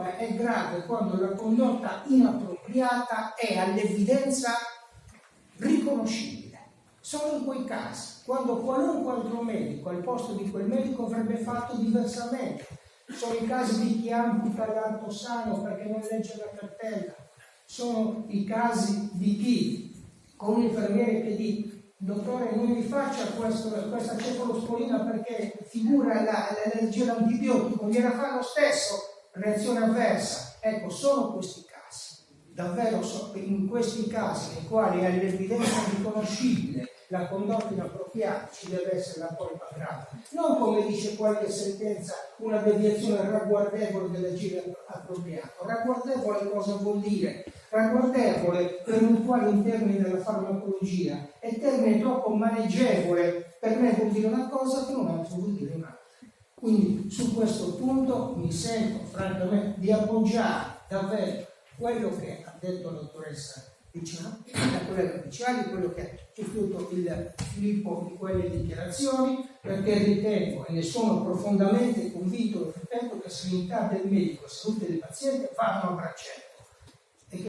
forma è grave quando la condotta inappropriata è all'evidenza riconoscibile. Sono in quei casi, quando qualunque altro medico al posto di quel medico avrebbe fatto diversamente. Sono i casi di chi amputa l'arto sano perché non legge la cartella. Sono i casi di chi, con un infermiere che dice: dottore, non mi faccia questa cefalosporina perché figura l'allergia all'antibiotico, gliela fa lo stesso, reazione avversa. Ecco, sono questi casi, davvero in questi casi nei quali è all'evidenza riconoscibile la condotta inappropriata, ci deve essere la colpa grave. Non, come dice qualche sentenza, una deviazione ragguardevole dell'agire appropriato. Ragguardevole cosa vuol dire? Ragguardevole per eventuali in termini della farmacologia e termine troppo maneggevole per me vuol dire una cosa che non altro vuol dire un'altra. Quindi su questo punto mi sento francamente di appoggiare davvero quello che ha detto la dottoressa la collega Picciali, quello che ha sostenuto il Filippo di quelle dichiarazioni, perché ritengo e ne sono profondamente convinto, ripeto, che sanità del medico e salute del paziente vanno a braccetto.